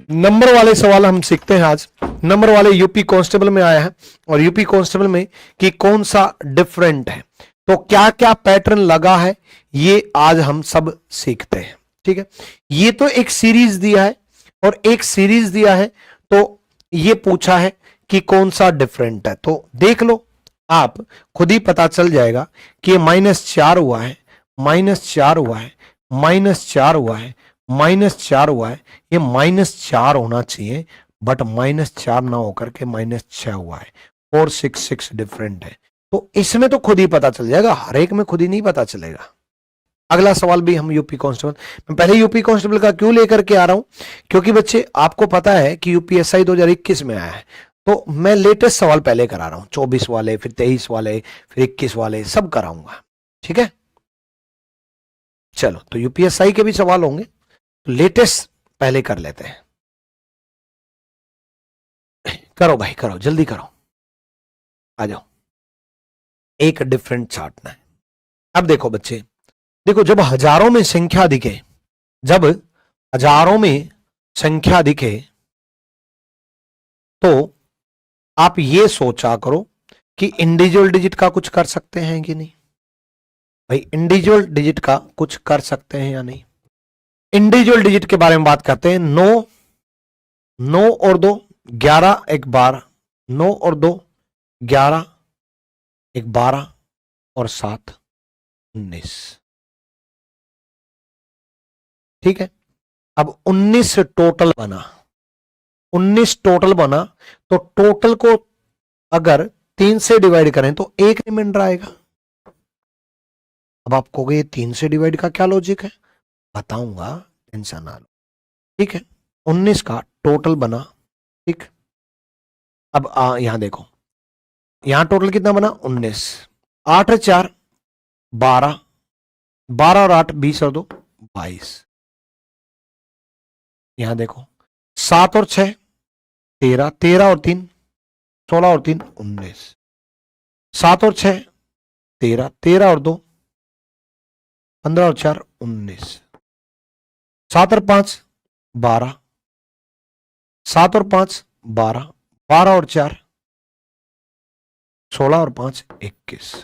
Number वाले सवाल हम सीखते हैं आज। नंबर वाले यूपी कांस्टेबल में आया है और यूपी कांस्टेबल में कि कौन सा डिफरेंट है, तो क्या क्या पैटर्न लगा है ये आज हम सब सीखते हैं। ठीक है, ये तो एक सीरीज दिया है और एक सीरीज दिया है, तो ये पूछा है कि कौन सा डिफरेंट है, तो देख लो आप, खुद ही पता चल जाएगा कि ये -4 हुआ है, -4 हुआ है, -4 हुआ है, -4 हुआ है, ये -4 होना चाहिए, बट -4 ना होकर के -6 हुआ है। 466 डिफरेंट है, तो इसमें तो खुद ही पता चल जाएगा, हर एक में खुद ही नहीं पता चलेगा। अगला सवाल भी हम यूपी कांस्टेबल, मैं पहले यूपी कांस्टेबल का क्यों लेकर के आ रहा हूं, क्योंकि बच्चे आपको पता है कि यूपीएसआई 2021 में आया है, तो मैं लेटेस्ट सवाल पहले करा रहा हूं, 24 वाले, फिर 23 वाले, फिर 21 वाले, सब कराऊंगा। ठीक है, चलो, तो यूपीएसआई के भी सवाल होंगे, तो लेटेस्ट पहले कर लेते हैं। करो भाई करो, जल्दी करो, आ जाओ, एक डिफरेंट छांटना है। अब देखो बच्चे, देखो जब हजारों में संख्या दिखे, जब हजारों में संख्या दिखे, तो आप ये सोचा करो कि इंडिविजुअल डिजिट का कुछ कर सकते हैं कि नहीं। भाई इंडिविजुअल डिजिट का कुछ कर सकते हैं या नहीं। इंडिविजुअल डिजिट के बारे में बात करते हैं। 9, 9 और 2 11, 1 12, 9 और 2 11, 1 12 और 7 19। ठीक है, अब 19 टोटल बना, 19 टोटल बना, तो टोटल को अगर 3 से डिवाइड करें तो एक रिमाइंडर आएगा। अब आप कहोगे 3 से डिवाइड का क्या लॉजिक है, बताऊंगा, टेंशन ना लो। ठीक है, 19 का टोटल बना। ठीक, अब यहां देखो, यहां टोटल कितना बना 19, 8 और 4 12, 12 और 8 20 और 2 22। यहां देखो 7 और 6 13, 13 और 3 16 और 3 19, 7 और 6 13, 13 और 2 15 और 4 19, 7 और 5 12, 7 और 5 12, 12 और 4 16 और 5 21।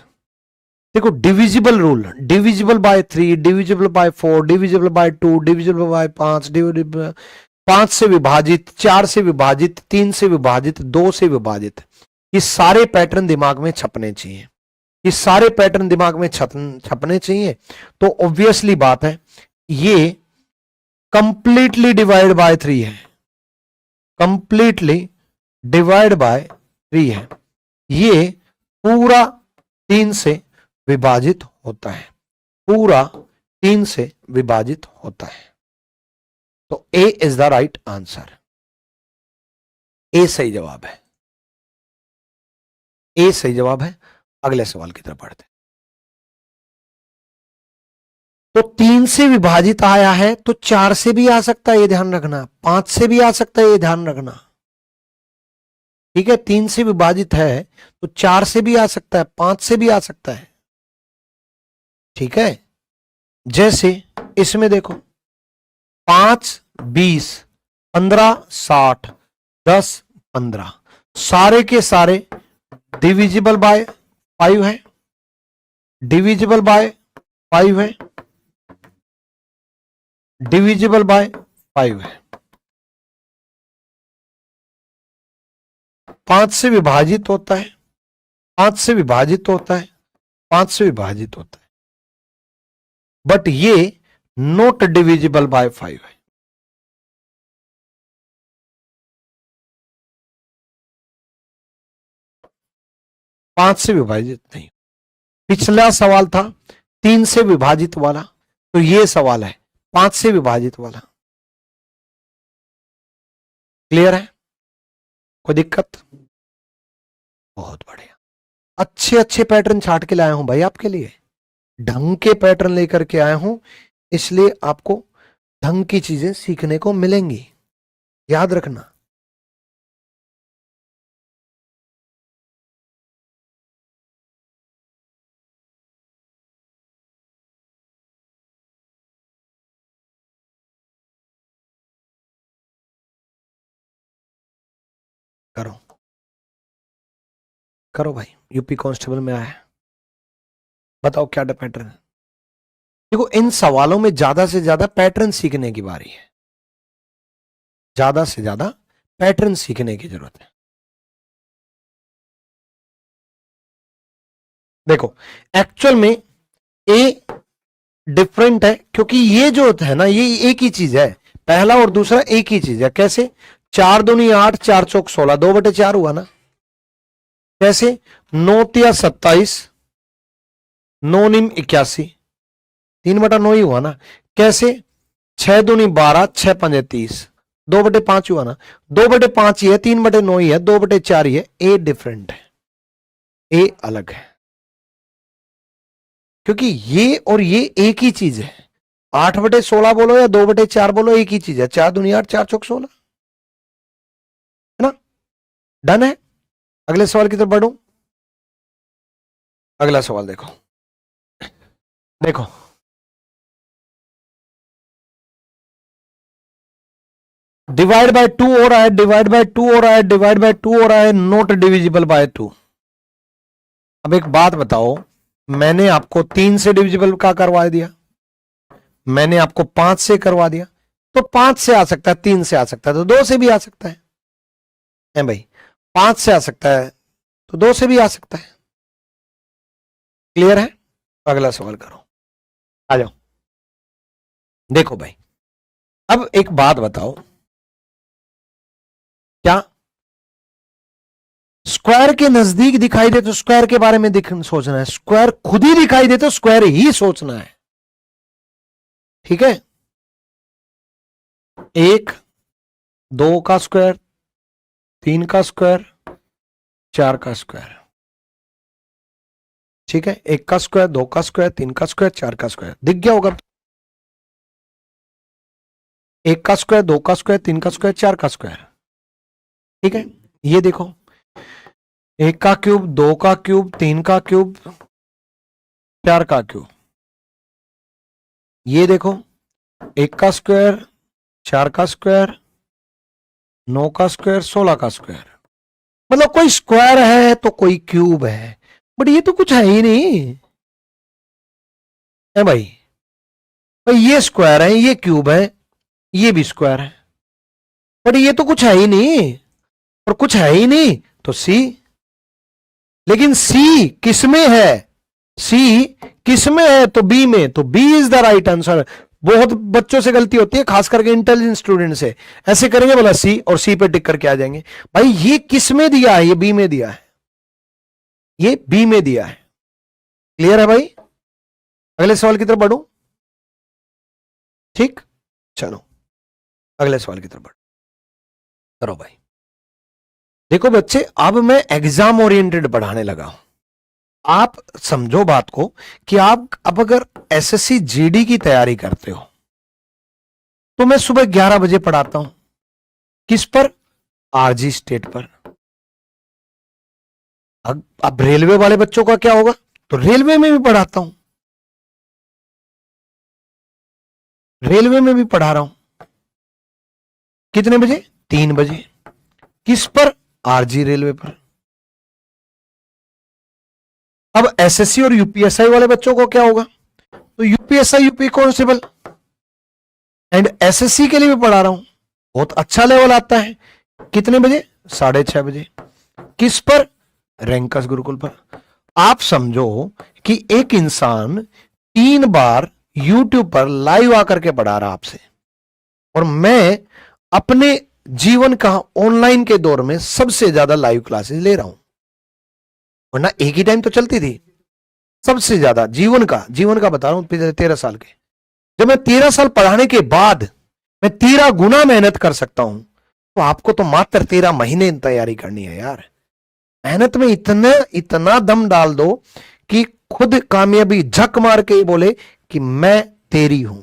देखो divisible rule, divisible by 3, divisible by 4, divisible by 2, divisible by 5, divisible 5 से विभाजित, 4 से विभाजित, 3 से विभाजित, 2 से विभाजित, ये सारे पैटर्न दिमाग में छपने चाहिए, ये सारे पैटर्न दिमाग में छपने चाहिए। तो ऑब्वियसली बात है, ये कंप्लीटली डिवाइड बाय 3 है, कंप्लीटली डिवाइड बाय 3 है, ये पूरा 3 से विभाजित होता है, पूरा 3 से विभाजित होता है। तो ए इज द राइट आंसर, ए सही जवाब है, ए सही जवाब है। अगले सवाल की तरफ बढ़ते हैं। तो 3 से विभाजित आया है, तो 4 से भी आ सकता है, ये ध्यान रखना, 5 से भी आ सकता है, ये ध्यान रखना। ठीक है, 3 से विभाजित है तो 4 से भी आ सकता है, 5 से भी आ सकता है। ठीक है, जैसे इसमें देखो 5 20 15 60 10 15, सारे के सारे डिविजिबल बाय 5 है, डिविजिबल बाय 5 है, डिविजिबल बाय 5 है। 5 से विभाजित होता है, 5 से विभाजित होता है, 5 से विभाजित होता है, बट ये नॉट डिविजिबल बाय 5 है। पांच से विभाजित नहीं। पिछला सवाल था 3 से विभाजित वाला, तो ये सवाल है 5 से विभाजित वाला। क्लियर है, कोई दिक्कत? बहुत बढ़िया, अच्छे अच्छे पैटर्न छाट के लाया हूं भाई आपके लिए, ढंग के पैटर्न लेकर के आया हूं, इसलिए आपको ढंग की चीजें सीखने को मिलेंगी, याद रखना। करो करो भाई, यूपी कांस्टेबल में आया है, बताओ क्या पैटर्न है। देखो इन सवालों में ज्यादा से ज्यादा पैटर्न सीखने की बारी है, ज्यादा से ज्यादा पैटर्न सीखने की जरूरत है। देखो एक्चुअल में ए डिफरेंट है, क्योंकि ये जो है ना ये एक ही चीज है, पहला और दूसरा एक ही चीज है। कैसे? 4 दूनी 8, 4 चौक 16, 2/4 हुआ ना। कैसे? 9 तिया 27, 9 निम 81, 3/9 ही हुआ ना। कैसे? 6 दूनी 12, 6 पंजे 30, 2/5 हुआ ना। 2/5 ही है, 3/9 ही है, 2/4 ही है। ए डिफरेंट है, ए अलग है, क्योंकि ये और ये एक ही चीज है। 8/16 बोलो या 2/4 बोलो, एक ही चीज है। 4 दूनी 8, 4 चौक 16, है ना। डन है। अगले सवाल की तरफ बढ़ूं। अगला सवाल देखो, देखो डिवाइड बाय 2 हो रहा है, डिवाइड बाय 2 हो रहा है, डिवाइड बाय 2 हो रहा है, नॉट डिविजिबल बाय 2। अब एक बात बताओ, मैंने आपको 3 से डिविजिबल का करवा दिया, मैंने आपको 5 से करवा दिया, तो 5 से आ सकता है, 3 से आ सकता है, तो 2 से भी आ सकता है भाई। 5 से आ सकता है तो 2 से भी आ सकता है। क्लियर है? अगला सवाल करो, आ जाओ। देखो भाई, अब एक बात बताओ, क्या स्क्वायर के नजदीक दिखाई दे तो स्क्वायर के बारे में सोचना है, स्क्वायर खुद ही दिखाई दे तो स्क्वायर ही सोचना है। ठीक है? 1, 2 का स्क्वायर, 3 का स्क्वायर, 4 का स्क्वायर। ठीक है? 1 का स्क्वायर, 2 का स्क्वायर, 3 का स्क्वायर, 4 का स्क्वायर दिख गया होगा। 1 का स्क्वायर, 2 का स्क्वायर, 3 का स्क्वायर, 4 का स्क्वायर। ठीक है? ये देखो, 1 का क्यूब, 2 का क्यूब, 3 का क्यूब, 4 का क्यूब। ये देखो, 1 का स्क्वायर, 4 का स्क्वायर, 9 का स्क्वायर, 16 का स्क्वायर। मतलब कोई स्क्वायर है तो कोई क्यूब है, बट ये तो कुछ है ही नहीं है भाई। भाई ये स्क्वायर है, ये क्यूब है, ये भी स्क्वायर है, बट ये तो कुछ है ही नहीं, और कुछ है ही नहीं तो सी। लेकिन सी किस में है? सी किस में है? तो बी में, तो B is the right answer. बहुत बच्चों से गलती होती है, खास करके इंटेलिजेंट स्टूडेंट से, ऐसे करेंगे बोला सी, और सी पे टिक करके आ जाएंगे। भाई ये किस में दिया है? ये बी में दिया है, ये बी में दिया है। क्लियर है भाई? अगले सवाल की तरफ बढ़ूं। ठीक, चलो अगले सवाल की तरफ बढ़ो। करो भाई। देखो बच्चे, अब मैं एग्जाम ओरिएंटेड पढ़ाने लगा हूं। आप समझो बात को कि आप अब अगर एसएससी जीडी की तैयारी करते हो तो मैं सुबह 11 बजे पढ़ाता हूं। किस पर? आरजी स्टेट पर। अब रेलवे वाले बच्चों का क्या होगा? तो रेलवे में भी पढ़ाता हूं, रेलवे में भी पढ़ा रहा हूं। कितने बजे? 3 बजे। किस पर? आरजी रेलवे पर। अब एसएससी और यूपीएसआई वाले बच्चों को क्या होगा? तो UPSI, UP constable and SSC के लिए भी पढ़ा रहा हूं, बहुत अच्छा लेवल आता है। कितने बजे? 6:30 बजे। किस पर? रैंकस गुरुकुल पर। आप समझो कि एक इंसान 3 बार यूट्यूब पर लाइव आकर के पढ़ा रहा आपसे, और मैं अपने जीवन का ऑनलाइन के दौर में सबसे ज्यादा लाइव क्लासेस ले रहा हूं। वरना एक ही टाइम तो चलती थी, सबसे ज्यादा जीवन का बता रहा हूं, 13 साल के। जब मैं 13 साल पढ़ाने के बाद मैं 13 गुना मेहनत कर सकता हूं, तो आपको तो मात्र 13 महीने तैयारी करनी है यार। मेहनत में इतना दम डाल दो कि खुद कामयाबी झक मार के ही बोले कि मैं तेरी हूं।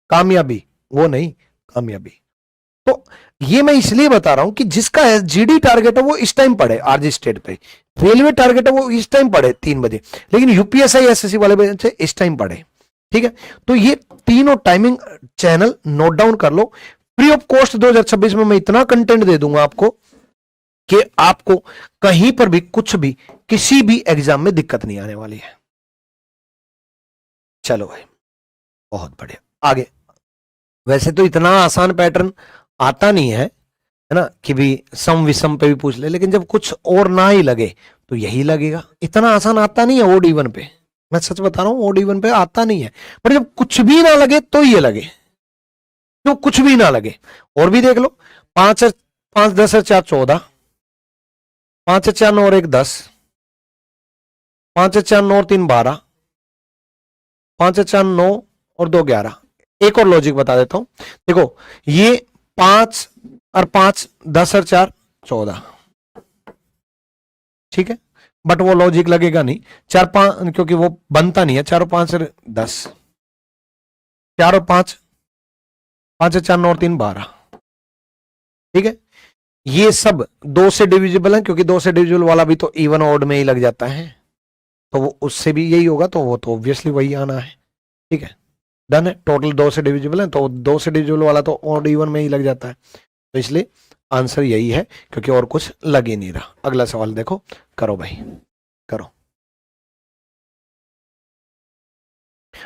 कामयाबी वो नहीं, कामयाबी। तो ये मैं इसलिए बता रहा हूं कि जिसका जीडी टारगेट है वो इस टाइम पढ़े आरजी स्टेट पे, रेलवे टारगेट है वो इस टाइम पढ़े 3 बजे, लेकिन यूपीएसआई एसएससी वाले बच्चे इस टाइम पढ़े। ठीक है? तो ये तीनों टाइमिंग चैनल नोट डाउन कर लो। फ्री ऑफ कॉस्ट 2026 में मैं इतना कंटेंट दे दूंगा आपको कि आपको कहीं पर भी कुछ भी किसी भी एग्जाम में दिक्कत नहीं आने वाली है। चलो भाई, बहुत बढ़िया। आगे, वैसे तो इतना आसान पैटर्न आता नहीं है ना, कि भी सम विषम पे भी पूछ ले, लेकिन जब कुछ और ना ही लगे तो यही लगेगा। इतना आसान आता नहीं है ओड इवन पे, मैं सच बता रहा हूं, ओड इवन पे आता नहीं है, पर जब कुछ भी ना लगे तो ये लगे, तो कुछ भी ना लगे। और भी देख लो, 5 5 10 4 14, 5 4 9 और 1 10, 5 4 9 और 3 12, 5 4 9 और 2 11। एक और लॉजिक बता देता हूं, देखो ये 5 और 5 10 और 4 14, ठीक है, बट वो लॉजिक लगेगा नहीं 4 5, क्योंकि वो बनता नहीं है। 4 और 5 10, 4 और 5, 5 4 9 और 3 12, ठीक है। ये सब 2 से डिविजिबल है, क्योंकि 2 से डिविजिबल वाला भी तो इवन ऑड में ही लग जाता है, तो वो उससे भी यही होगा, तो वो तो ऑब्वियसली वही आना है, ठीक है। डन है, टोटल 2 से डिविजिबल है, तो 2 से डिविजिबल वाला तो ऑड इवन में ही लग जाता है, तो इसलिए आंसर यही है, क्योंकि और कुछ लग ही नहीं रहा। अगला सवाल देखो, करो भाई करो।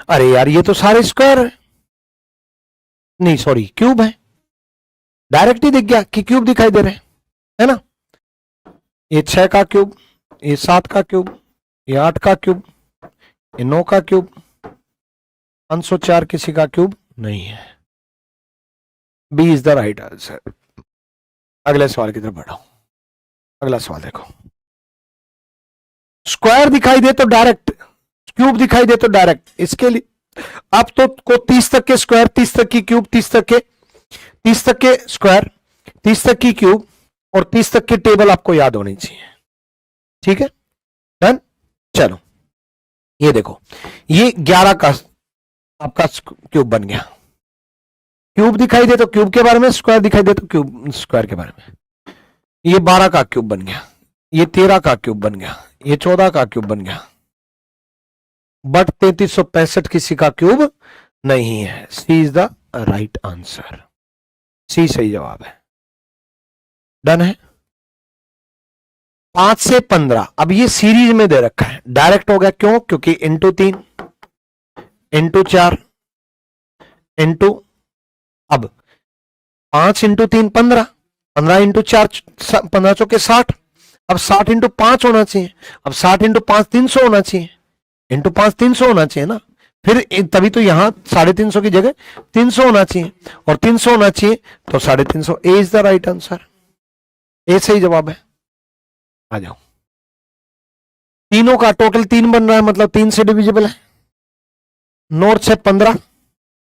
अरे यार, ये तो सारे स्क्वायर है, नहीं सॉरी क्यूब है, डायरेक्ट ही दिख गया कि क्यूब दिखाई दे रहे हैं, है ना। ये 6 का क्यूब, ये 7 का क्यूब, ये 8 का क्यूब, ये 9 का क्यूब, 504 किसी का क्यूब नहीं है। B is the right answer. अगले सवाल की तरफ बढ़ो। अगला सवाल देखो, स्क्वायर दिखाई दे तो डायरेक्ट, क्यूब दिखाई दे तो डायरेक्ट। इसके लिए आप तो को 30 तक के स्क्वायर, 30 तक की क्यूब, 30 तक के स्क्वायर, 30 तक की क्यूब और 30 तक की टेबल आपको याद होनी चाहिए, ठीक है। डन। चलो ये देखो, ये 11 का आपका क्यूब बन गया। क्यूब दिखाई दे तो क्यूब के बारे में, स्क्वायर दिखाई दे तो क्यूब स्क्वायर के बारे में। ये 12 का क्यूब बन गया, ये 13 का क्यूब बन गया, ये 14 का क्यूब बन गया, बट 3365 किसी का क्यूब नहीं है। सी इज द राइट आंसर, सी सही जवाब है। डन है। 5 से 15, अब ये सीरीज में दे रखा है, डायरेक्ट हो गया, क्यों? क्योंकि इंटू 3 इंटू 4 इंटू, अब 5 इंटू 3 15, 15 इंटू 4 15 चौके 60, अब 60 इंटू 5 होना चाहिए, अब 60 इंटू 5 300 होना चाहिए, इंटू 5 300 होना चाहिए ना, फिर तभी तो यहां 350 की जगह 300 होना चाहिए, और 300 होना चाहिए तो 350। ए इज द राइट आंसर, ए सही जवाब है। आ जाओ, तीनों का टोटल 3 बन रहा है, मतलब 3 से डिविजिबल है। 9 और 6 15,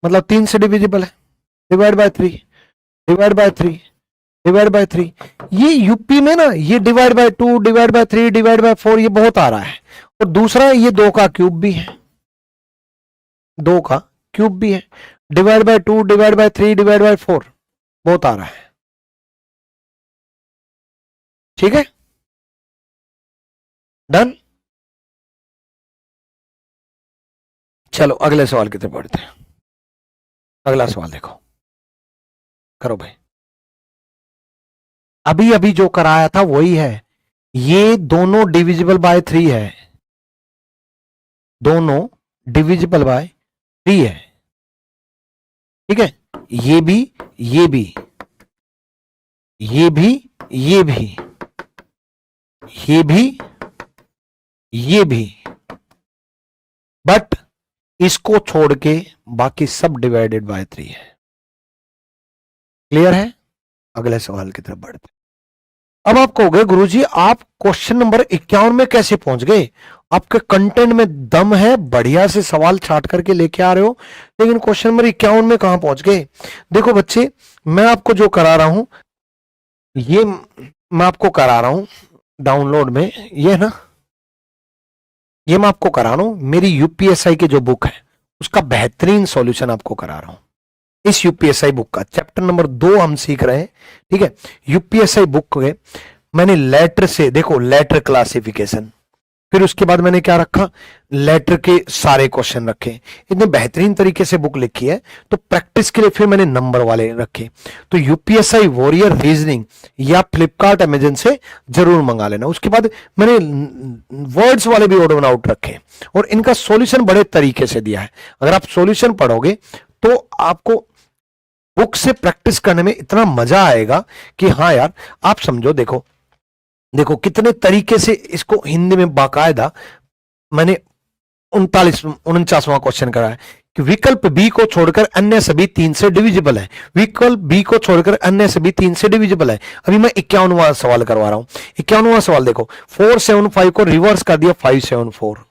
मतलब 3 से डिविजिबल है। Divide by 3, divide by 3, divide by 3। ये यूपी में ना, ये divide by 2, divide by 3, divide by 4 ये बहुत आ रहा है। और दूसरा ये 2 का क्यूब भी है, 2 का क्यूब भी है। Divide by 2, divide by 3, divide by 4 बहुत आ रहा है, ठीक है। डन। चलो अगले सवाल की तरफ बढ़ते हैं। अगला सवाल देखो, करो भाई। अभी अभी जो कराया था वही है, ये दोनों डिविजिबल बाय 3 है, दोनों डिविजिबल बाय 3 है, ठीक है। ये भी, ये भी, ये भी, ये भी, ये भी, ये भी, बट इसको छोड़ के बाकी सब डिवाइडेड बाय 3 है। क्लियर है। अगले सवाल की तरफ बढ़ते। अब आप कहोगे गुरुजी आप क्वेश्चन नंबर 51 में कैसे पहुंच गए? आपके कंटेंट में दम है, बढ़िया से सवाल छाट करके लेके आ रहे हो, लेकिन क्वेश्चन नंबर 51 में कहां पहुंच गए? देखो बच्चे, मैं आपको जो करा रहा हूं, ये मैं आपको करा रहा हूं डाउनलोड में, ये ना, ये मैं आपको करा रहा हूं मेरी यूपीएसआई की जो बुक है उसका बेहतरीन सॉल्यूशन आपको करा रहा हूं। इस यूपीएसआई बुक का चैप्टर नंबर 2 हम सीख रहे हैं, ठीक है। यूपीएसआई बुक में मैंने लेटर से, देखो लेटर क्लासिफिकेशन, फिर उसके बाद मैंने क्या रखा, लेटर के सारे क्वेश्चन रखे। इतने बेहतरीन तरीके से बुक लिखी है, तो प्रैक्टिस के लिए फिर मैंने नंबर वाले रखे। तो यूपीएसआई वॉरियर रीजनिंग या फ्लिपकार्ट अमेजन से जरूर मंगा लेना। उसके बाद मैंने वर्ड्स वाले भी ओड आउट रखे और इनका सॉल्यूशन बड़े तरीके से दिया है। अगर आप सॉल्यूशन पढ़ोगे तो आपको बुक से प्रैक्टिस करने में इतना मजा आएगा कि हाँ यार, आप समझो। देखो देखो कितने तरीके से इसको हिंदी में बाकायदा मैंने 49वां क्वेश्चन करा है कि विकल्प बी को छोड़कर अन्य सभी 3 से डिविजिबल है। विकल्प बी को छोड़कर अन्य सभी 3 से डिविजिबल है। अभी मैं 51वां सवाल करवा रहा हूं। 51वां सवाल देखो, 475 को रिवर्स कर दिया 574।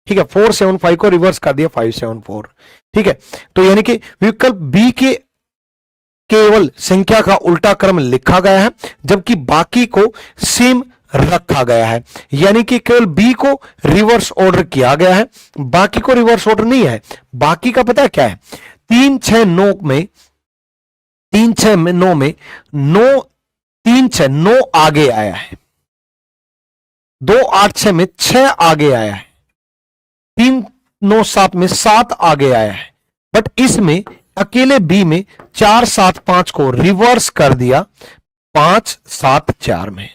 ठीक है, 475 को रिवर्स कर दिया 574। ठीक है, तो यानी कि विकल्प बी के केवल संख्या का उल्टा क्रम लिखा गया है, जबकि बाकी को सेम रखा गया है। यानी कि केवल बी को रिवर्स ऑर्डर किया गया है, बाकी को रिवर्स ऑर्डर नहीं है। बाकी का पता है क्या है, 3 6 9 में 3 6 में 9 में 9 3 6 9 आगे आया है, 2 8 6 में 6 आगे आया है, 3 9 7 में 7 आगे आया है। बट इसमें अकेले बी में 4 7 5 को रिवर्स कर दिया 5 7 4 में।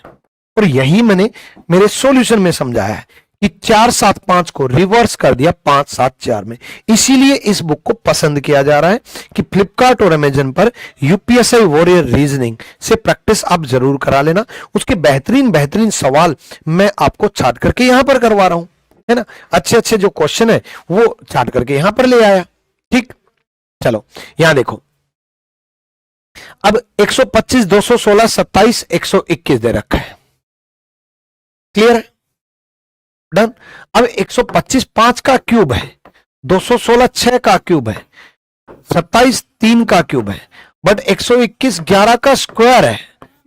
और यही मैंने मेरे सॉल्यूशन में समझाया है कि 4 7 5 को रिवर्स कर दिया 5 7 4 में। इसीलिए इस बुक को पसंद किया जा रहा है कि फ्लिपकार्ट और अमेजन पर यूपीएसआई वॉरियर रीजनिंग से प्रैक्टिस आप जरूर करा लेना। उसके बेहतरीन बेहतरीन सवाल मैं आपको छाट करके यहां पर करवा रहा हूं, है ना। अच्छे अच्छे जो क्वेश्चन है वो छाट करके यहां पर ले आया। ठीक, चलो यहां देखो, अब 125 216 27 121 दे रखा है। क्लियर है, डन। अब 125 5 का क्यूब है, 216 6 का क्यूब है, 27 3 का क्यूब है, बट 121 11 का स्क्वायर है।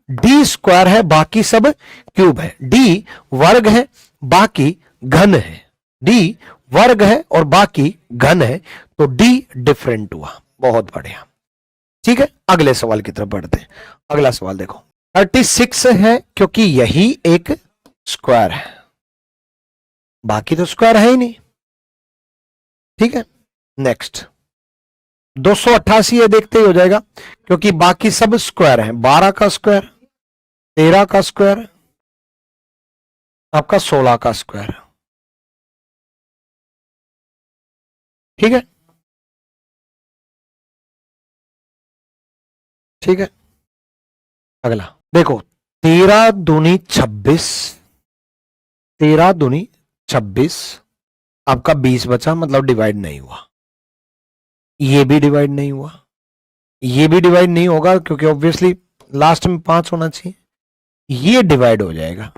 डी स्क्वायर है, बाकी सब क्यूब है। डी वर्ग है, बाकी घन है। डी वर्ग है और बाकी घन है, तो डी डिफरेंट हुआ। बहुत बढ़िया, ठीक है। अगले सवाल की तरफ बढ़ते हैं। अगला सवाल देखो, 36 है क्योंकि यही एक स्क्वायर है, बाकी तो स्क्वायर है ही नहीं। ठीक है, नेक्स्ट 288 है, देखते ही हो जाएगा क्योंकि बाकी सब स्क्वायर है। 12 का स्क्वायर, 13 का स्क्वायर, आपका 16 का स्क्वायर। ठीक है, ठीक है। अगला देखो, 13 दूनी 26, 13 दूनी 26, आपका 20 बचा, मतलब डिवाइड नहीं हुआ। ये भी डिवाइड नहीं हुआ, ये भी डिवाइड नहीं होगा क्योंकि ऑब्वियसली लास्ट में 5 होना चाहिए। ये डिवाइड हो जाएगा,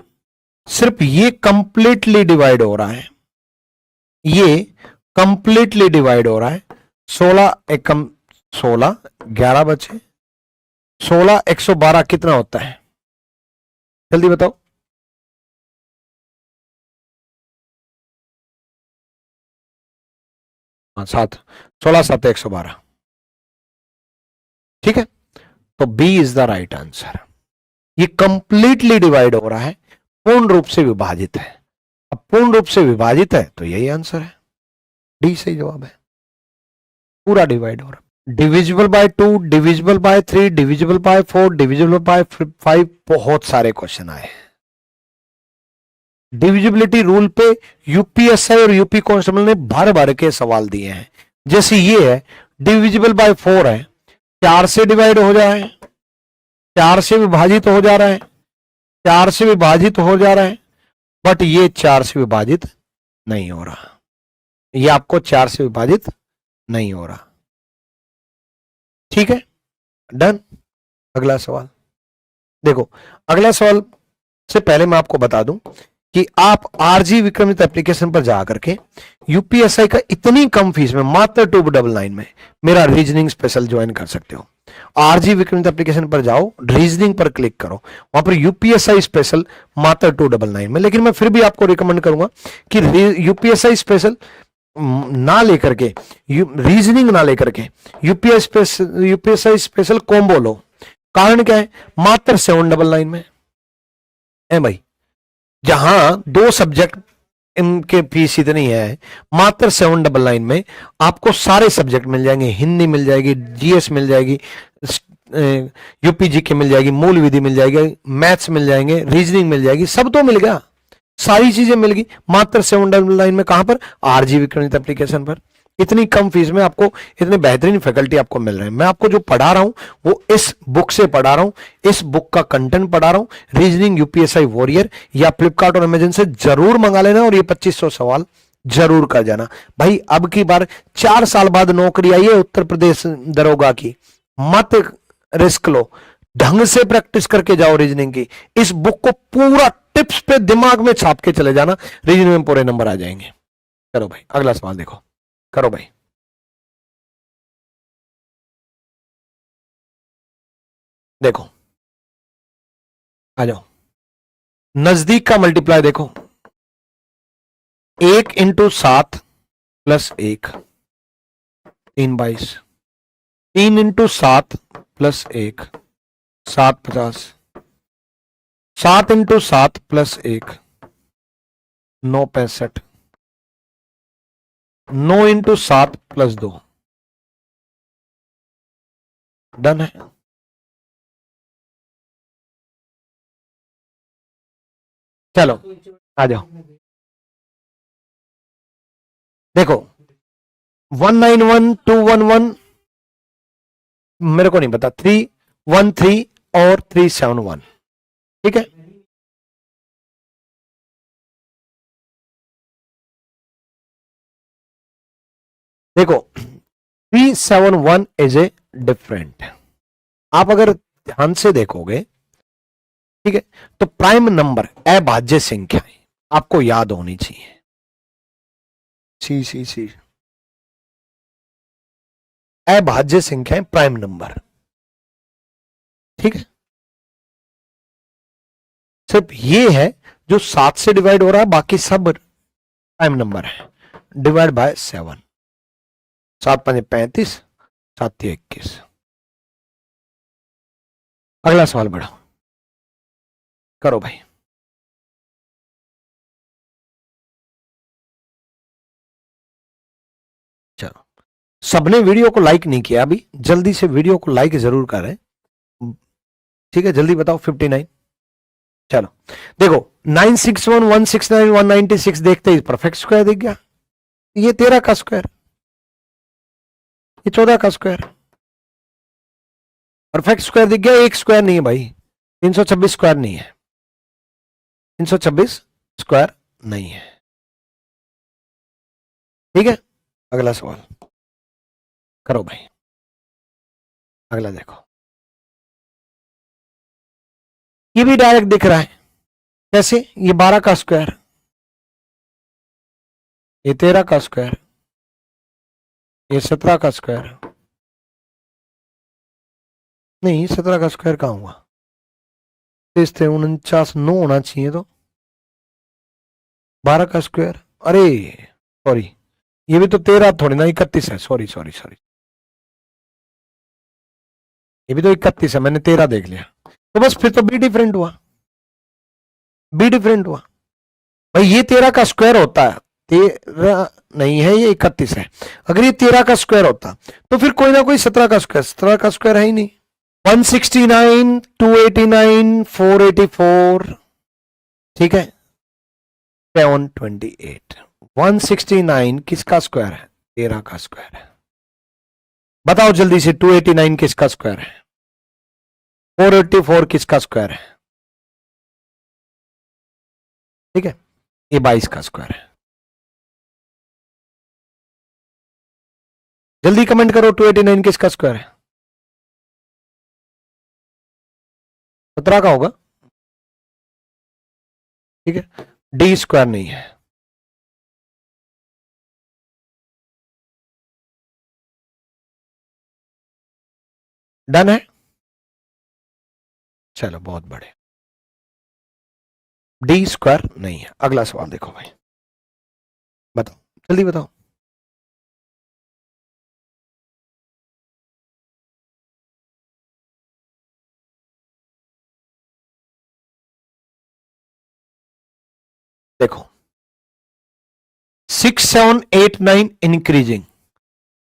सिर्फ ये कंप्लीटली डिवाइड हो रहा है, ये कंप्लीटली डिवाइड हो रहा है। 16 एकम 16, 11 बचे। 16 112 कितना होता है, जल्दी बताओ। हाँ 7, 16 7 112। ठीक है, तो B is the right answer. ये कंप्लीटली डिवाइड हो रहा है, पूर्ण रूप से विभाजित है। अब पूर्ण रूप से विभाजित है तो यही आंसर है, डी सही जवाब है। पूरा डिवाइड हो रहा है। Divisible by 2, divisible by 3, divisible by 4, divisible by 5, बहुत सारे क्वेश्चन आए। डिविजिबिलिटी रूल पे यूपीएसआई और यूपी कांस्टेबल ने भर भर के सवाल दिए हैं। जैसे ये है, डिविजिबल बाय 4 है, 4 से डिवाइड हो जाए, 4 से विभाजित हो जा रहा है, 4 से विभाजित हो जा रहा है, बट ये 4 से विभाजित नहीं हो रहा। ये आपको 4 से विभाजित नहीं हो रहा। ठीक है, डन। अगला सवाल देखो। अगला सवाल से पहले मैं आपको बता दूं कि आप आरजी विक्रमित एप्लीकेशन पर जाकर के यूपीएसआई का इतनी कम फीस में मात्र 299 में मेरा रीजनिंग स्पेशल ज्वाइन कर सकते हो। आरजी विक्रमित एप्लीकेशन पर जाओ, रीजनिंग पर क्लिक करो, वहां पर यूपीएसआई स्पेशल मात्र 299 में। लेकिन मैं फिर भी आपको रिकमेंड करूंगा कि यूपीएसआई स्पेशल ना लेकर के, रीजनिंग ना लेकर के यूपीएसआई स्पेशल कॉम्बो लो। कारण क्या है, मात्र 799 में है भाई। जहां 2 सब्जेक्ट इनके फीस इतनी है, मात्र 799 में आपको सारे सब्जेक्ट मिल जाएंगे, हिंदी मिल जाएगी, जीएस मिल जाएगी, यूपीजी के मिल जाएगी, मूल विधि मिल जाएगी, मैथ्स मिल जाएंगे, रीजनिंग मिल जाएगी, सब तो मिल गया, सारी चीजें मिल गई मात्र 799 में। कहां पर? आरजी विक्रमित एप्लीकेशन पर। इतनी कम फीस में आपको इतने बेहतरीन फैकल्टी आपको मिल रहे हैं। मैं आपको जो पढ़ा रहा हूं वो इस बुक से पढ़ा रहा हूं, इस बुक का कंटेंट पढ़ा रहा हूं। रीजनिंग यूपीएसआई वॉरियर या फ्लिपकार्ट और अमेजन से जरूर मंगा लेना और ये 2500 सवाल जरूर कर जाना भाई। अब की बार 4 साल बाद नौकरी आई है उत्तर प्रदेश दरोगा की, मत रिस्क लो, ढंग से प्रैक्टिस करके जाओ रीजनिंग की। इस बुक को पूरा टिप्स पे दिमाग में छाप के चले जाना, रीजनिंग में पूरे नंबर आ जाएंगे। करो भाई अगला सवाल देखो, करो भाई। देखो आ जाओ, नजदीक का मल्टीप्लाई देखो, 1 into 7 plus 1 3/22, 3 into 7 plus 1 7/50, 7 into 7 plus 1 9/65, 9 into 7 plus 2। Done है। चलो आ जाओ, देखो 191211 मेरे को नहीं पता, 313 और 371, ठीक है। देखो 371 इज ए डिफरेंट, आप अगर ध्यान से देखोगे, ठीक है, तो प्राइम नंबर अभाज्य संख्याएं आपको याद होनी चाहिए। सी अभाज्य संख्याएं प्राइम नंबर, ठीक है। सिर्फ ये है जो 7 से डिवाइड हो रहा है, बाकी सब प्राइम नंबर है। Divide by 7, 7 5 35, 7 21। अगला सवाल बढ़ो, करो भाई। चलो, सबने वीडियो को लाइक नहीं किया अभी, जल्दी से वीडियो को लाइक जरूर करें, ठीक है। जल्दी बताओ 59। चलो देखो 961 169 196 देखते ही परफेक्ट स्क्वायर दिख गया, ये 13 का स्क्वायर, ये 14 का स्क्वायर, परफेक्ट स्क्वायर दिख गया। एक स्क्वायर नहीं है भाई, 326 स्क्वायर नहीं है, 326 स्क्वायर नहीं है, ठीक है। अगला सवाल करो भाई, अगला देखो, ये भी डायरेक्ट दिख रहा है, कैसे? ये 12 का स्क्वायर, ये 13 का स्क्वायर, ये 17 का स्क्वायर, नहीं 17 का स्क्वायर कहां हुआ, 49 9 होना चाहिए, तो 12 का स्क्वायर, अरे सॉरी, ये भी तो 13 थोड़ी ना 31 है, सॉरी सॉरी सॉरी, ये भी तो 31 है, मैंने 13 देख लिया, तो बस फिर तो बी डिफरेंट हुआ, बी डिफरेंट हुआ भाई। ये 13 का स्क्वायर होता है, 13 नहीं है, ये 31 है। अगर ये 13 का स्क्वायर होता तो फिर कोई ना कोई 17 का स्क्वायर, 17 का स्क्वायर है ही नहीं। 169 289 484, ठीक है, 728। 169 किसका स्क्वायर है? 13 का स्क्वायर है। बताओ जल्दी से 289 किसका स्क्वायर है? 484 किसका स्क्वायर है? ठीक है, ये 22 का स्क्वायर है। जल्दी कमेंट करो 289 किसका स्क्वायर है? 17 का होगा, ठीक है, डी स्क्वायर नहीं है। डन है, चलो बहुत बड़े, डी स्क्वायर नहीं है। अगला सवाल देखो भाई, बताओ जल्दी बताओ। देखो 6 7 8 9 इंक्रीजिंग,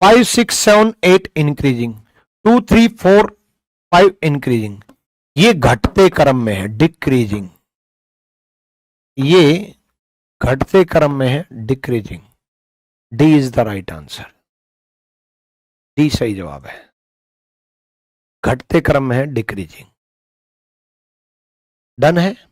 5 6 7 8 इंक्रीजिंग, 2 3 4 5 इंक्रीजिंग। ये घटते क्रम में है, डिक्रीजिंग। ये घटते क्रम में है, decreasing. D is the right answer. D सही जवाब है। घटते क्रम में है, डिक्रीजिंग। डन है।